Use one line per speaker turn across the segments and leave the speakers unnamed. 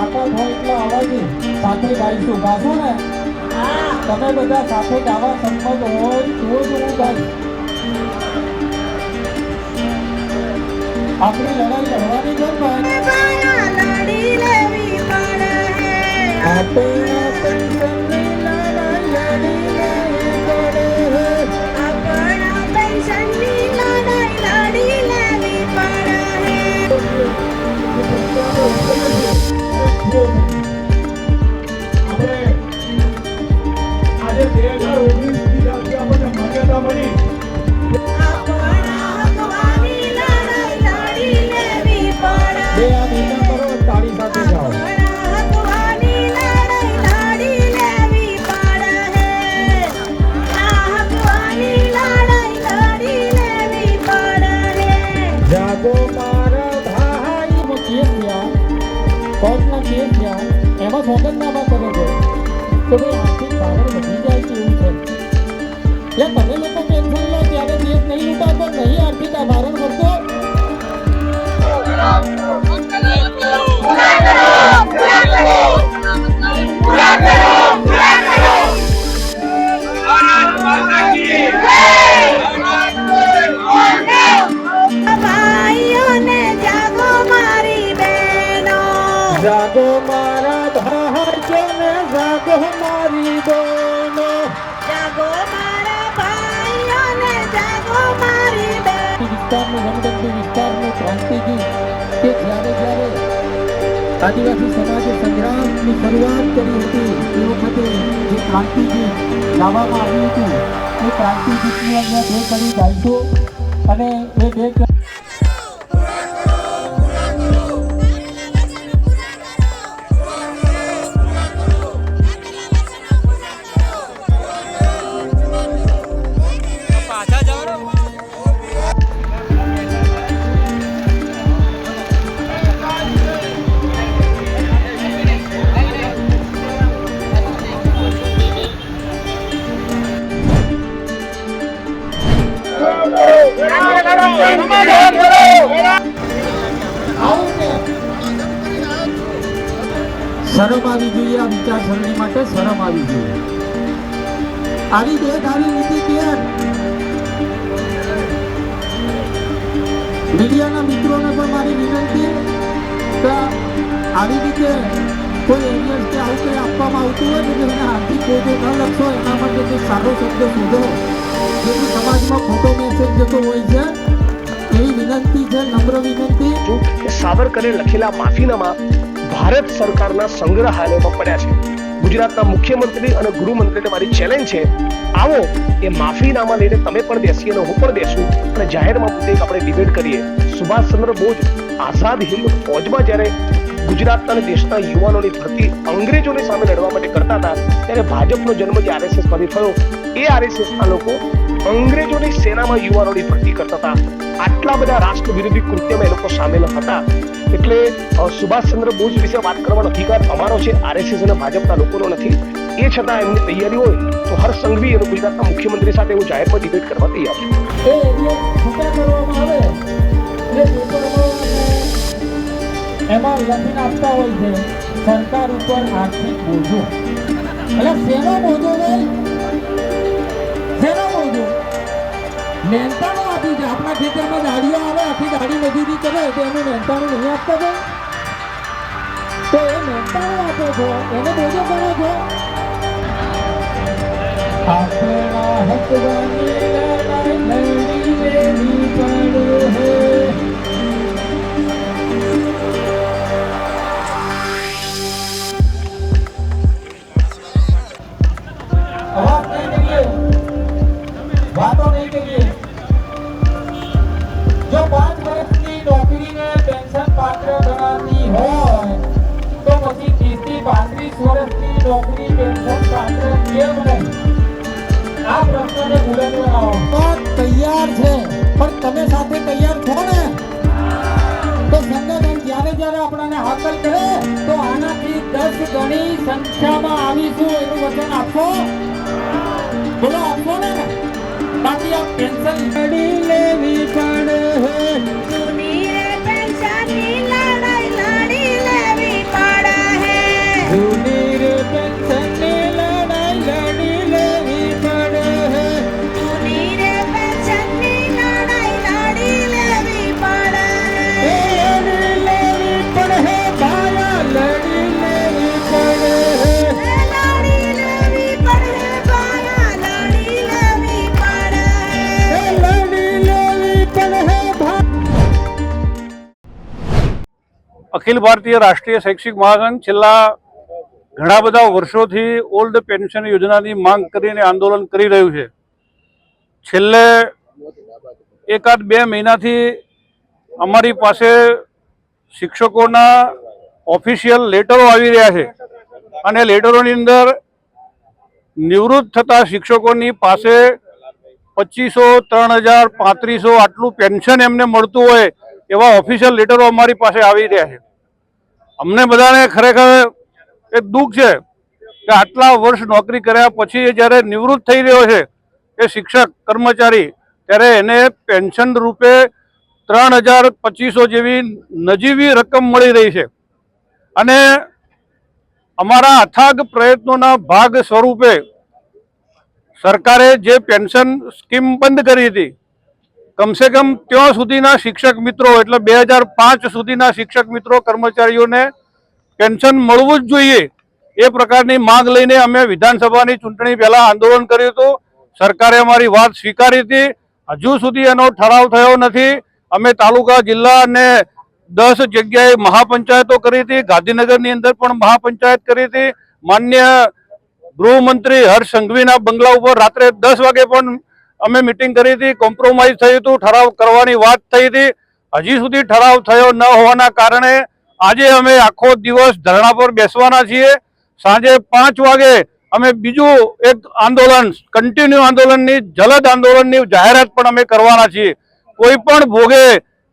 તાકાત હોય એટલા અવાજે સાથે ગાઈશું. ગાશો ને? તમે બધા સાથે ગાવા સંમત હોય તો જ હું ગાઈશ. આપણી લડાઈ લડવાની છે ભાઈ.
લડી લેવી પડે
આપણા પેન્શનની લડાઈ લડી લેવી પડે.
આપણા પેન્શનની લડાઈ લડી લેવી પડે.
આજે 2019 આપણને માન્યતા મળી.
આપણા હકવાની લડાઈ લડી લેવી પડે.
બે આ બીજા કરો, તાળી સાથે જાઓ.
આપણા હકવાની લડાઈ લડી લેવી પડે. આ હકવાની લડાઈ લડી લેવી પડે.
જાગો મારા ભાઈ. કેસ થયા, કોર્ટના કેસ થયા, એમાં સોગંદનામા કરે છે તો ભાઈ આર્થિક ભારણ વધી જાય છે એવું છે. તમે લોકો પેન્શન લો ત્યારે દેશ નહીં લૂંટાતો, નહીં આર્થિક ભારણ વધતો.
ભાઈઓને જાગો મારી બહેનો.
જાગો મારા ભાઈઓને, જાગો મારી બહેનો.
જાગો મારા ભાઈઓને, જાગો મારી બહેનો.
વિસ્તારનું વનગંતુ વિસ્તારનું ક્રાંતિજી કે જ્યારે આદિવાસી સમાજે સંગ્રામની શરૂઆત કરી હતી એ વખતે જે ક્રાંતિજી લાવવામાં આવ્યું હતું એ ક્રાંતિજીની અહીંયા બે કડી ગાઈશું અને એ બે શરમ આવી જોઈએ. આ વિચારસરણી માટે શરમ આવી જોઈએ. આવી બે ધારી નીતિ કેમ? મીડિયાના મિત્રોને પણ મારી વિનંતી કે આવી રીતે કોઈ એરિયસ કે આવું કંઈ આપવામાં આવતું હોય તો એને આર્થિક બોજો ન લખશો. એના માટે કોઈ સારો શબ્દ શોધો જેથી સમાજમાં ખોટો મેસેજ જતો હોય છે. એવી વિનંતી છે, નમ્ર વિનંતી.
સાવરકરે લખેલા માફીનામા ભારત સરકારના સંગ્રહાલયમાં પડ્યા છે. ગુજરાતના મુખ્યમંત્રી અને ગૃહમંત્રીને મારી ચેલેન્જ છે, આવો એ માફીનામા લઈને તમે પણ બેસીએ અને હું પણ બેસું અને જાહેરમાં મુદ્દે આપણે ડિબેટ કરીએ. સુભાષચંદ્ર બોઝ આઝાદ હિન્દ ફૌજમાં જ્યારે ગુજરાતના અને દેશના યુવાનોની ભરતી અંગ્રેજોની સામે લડવા માટે કરતા હતા ત્યારે ભાજપનો જન્મ જે આરએસએસ માંથી થયો એ આરએસએસના લોકો અંગ્રેજોની સેનામાં યુવાનોની ભરતી કરતા હતા. આટલા બધા રાષ્ટ્ર વિરોધી કૃત્યમાં એ લોકો સામેલ હતા. એટલે સુભાષચંદ્ર બોઝ વિશે વાત કરવાનો અધિકાર અમારો છે, આરએસએસ અને ભાજપના લોકોનો નથી. એ છતાં એમની તૈયારી હોય તો હર્ષ સંઘવી અને ગુજરાતના મુખ્યમંત્રી સાથે હું જાહેરમાં ડિબેટ કરવા તૈયાર છું.
એ એરિયા છૂટા કરવામાં આવે એટલે પેપરમાં એમાં લખીને આપતા હોય છે સરકાર ઉપર આર્થિક બોજો. એટલે શેનો બોજો ભાઈ? શેનો બોજો? મહેનતાણું આપી છે. આપણા ખેતરમાં દાડીઓ આવે, આખી દાડી મજૂરી કરે તો એનું મહેનતાણું નહીં આપતા ભાઈ? તો એ મહેનતાણું આપો છો એને બોજો ગણો છો? આપણા હકવાની લડાઈ લડી લેવી પડે. વાતો નહીં કરીએ. જો 5 વર્ષની નોકરીને પેન્શન પાત્ર ગણાતી હોય તો પછી 30 થી 35 વર્ષની નોકરી પેન્શન પાત્ર કેમ નહીં? આ પ્રશ્નને બુલંદ બનાવો. તૈયાર છે પણ તમે સાથે તૈયાર છો ને? તો સંગઠન જ્યારે જ્યારે આપણને હાકલ કરે તો આનાથી 10 ગણી સંખ્યામાં આવીશું એનું વચન આપો. બોલો, આપો ને? બાકી આ પેન્શન લડી લેવી પડે.
પેન્શનની લડાઈ લડી લેવી પડે.
અખિલ ભારતીય રાષ્ટ્રીય શૈક્ષિક મહાસંઘ છેલ્લા ઘણા બધા વર્ષોથી ઓલ્ડ પેન્શન યોજનાની માંગ કરીને આંદોલન કરી રહ્યું છે. છેલ્લે એકાદ બે મહિનાથી અમારી પાસે શિક્ષકોના ઓફિશિયલ લેટરો આવી રહ્યા છે અને લેટરોની અંદર નિવૃત્ત થતા શિક્ષકોની પાસે 2500, 3000, 3500 આટલું પેન્શન એમને મળતું હોય એવા ઓફિશિયલ લેટરો અમારી પાસે આવી રહ્યા છે. અમને બધાને ખરેખર એક દુઃખ છે કે આટલા વર્ષ નોકરી કર્યા પછી જ્યારે નિવૃત્ત થઈ રહ્યો છે એ શિક્ષક કર્મચારી, ત્યારે એને પેન્શન રૂપે 3200 જેવી નજીવી રકમ મળી રહી છે. અને અમારા અથાગ પ્રયત્નોના ભાગ સ્વરૂપે સરકારે જે પેન્શન સ્કીમ બંધ કરી હતી, કમસે કમ ત્યાં સુધીના શિક્ષક મિત્રો એટલે 2005 સુધીના શિક્ષક મિત્રો કર્મચારીઓને પેન્શન મળવું જ જોઈએ એ પ્રકારની માંગ લઈને અમે વિધાનસભાની ચૂંટણી પહેલા આંદોલન કર્યું હતું. સરકારે અમારી વાત સ્વીકારી હતી. હજુ સુધી એનો ઠરાવ થયો નથી. અમે તાલુકા, જિલ્લા અને 10 જગ્યાએ મહાપંચાયતો કરી હતી. ગાંધીનગરની અંદર પણ મહાપંચાયત કરી હતી. માન્ય ગૃહમંત્રી હર્ષ સંઘવીના બંગલા ઉપર રાત્રે 10 વાગે પણ અમે મિટિંગ કરી હતી. કોમ્પ્રોમાઇઝ થયું હતું, ઠરાવ કરવાની વાત થઈ હતી. હજી સુધી ઠરાવ થયો ન હોવાના કારણે આજે અમે આખો દિવસ ધરણા પર બેસવાના છીએ. સાંજે 5 વાગે અમે બીજું એક આંદોલન, કન્ટિન્યુ આંદોલનની, જલદ આંદોલનની જાહેરાત પણ અમે કરવાના છીએ. કોઈ પણ ભોગે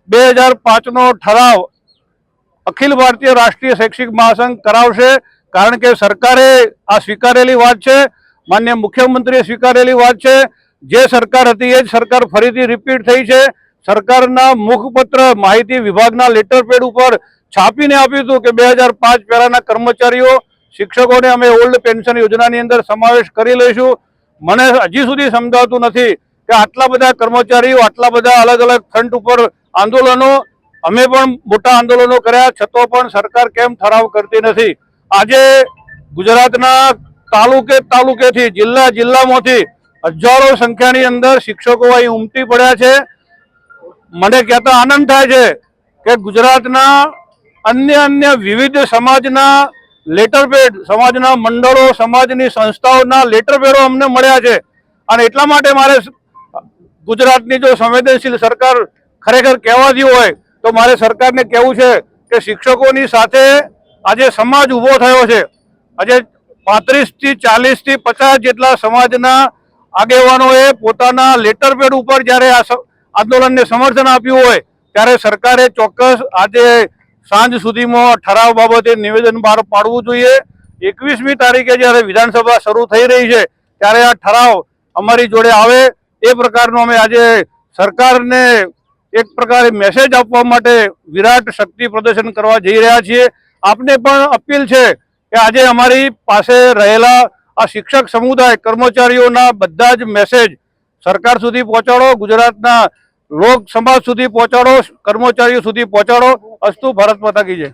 2005નો ઠરાવ અખિલ ભારતીય રાષ્ટ્રીય શૈક્ષિક મહાસંઘ કરાવશે. કારણ કે સરકારે આ સ્વીકારેલી વાત છે, માન્ય મુખ્યમંત્રીએ સ્વીકારેલી વાત છે. જે સરકાર હતી એ જ સરકાર ફરીથી રિપીટ થઈ છે. સરકારના મુખપત્ર માહિતી વિભાગના લેટર પેડ ઉપર છાપીને આપ્યું હતું કે 2005 પહેલાના કર્મચારીઓ, શિક્ષકોને અમે ઓલ્ડ પેન્શન યોજનાની અંદર સમાવેશ કરી લઈશું. મને હજી સુધી સમજાતું નથી કે આટલા બધા કર્મચારીઓ, આટલા બધા અલગ અલગ ફ્રન્ટ ઉપર આંદોલનો, અમે પણ મોટા આંદોલનો કર્યા છતાં પણ સરકાર કેમ ઠરાવ કરતી નથી. આજે ગુજરાતના તાલુકેથી, જિલ્લામાંથી હજારો સંખ્યાની અંદર શિક્ષકો અહીં ઉમટી પડ્યા છે. મને કહેતા આનંદ થાય છે કે ગુજરાતના અન્ય વિવિધ સમાજના લેટર પેડ, સમાજના મંડળો, સમાજની સંસ્થાઓના લેટર પેડો અમને મળ્યા છે. અને એટલા માટે મારે ગુજરાતની જો સંવેદનશીલ સરકાર ખરેખર કહેવાતી હોય તો મારે સરકારને કહેવું છે કે શિક્ષકોની સાથે આજે સમાજ ઊભો થયો છે. આજે 35 થી 40 થી 50 જેટલા સમાજના આગેવાનોએ પોતાના લેટર પેડ ઉપર જ્યારે આ આંદોલનને સમર્થન આપ્યું હોય ત્યારે સરકારે ચોક્કસ આજે સાંજ સુધીમાં ઠરાવ બાબતે નિવેદન બહાર પાડવું જોઈએ. 21મી તારીખે જ્યારે વિધાનસભા શરૂ થઈ રહી છે ત્યારે આ ઠરાવ અમારી જોડે આવે એ પ્રકારનો અમે આજે સરકારને એક પ્રકારે મેસેજ આપવા માટે વિરાટ શક્તિ પ્રદર્શન કરવા જઈ રહ્યા છીએ. આપને પણ અપીલ છે કે આજે અમારી પાસે રહેલા આ શિક્ષક સમુદાય, કર્મચારીઓના બધા જ મેસેજ સરકાર સુધી પહોંચાડો, ગુજરાતના લોક સમાજ સુધી પહોંચાડો, કર્મચારીઓ સુધી પહોંચાડો. અસ્તુ. ભારત માતા કી જય.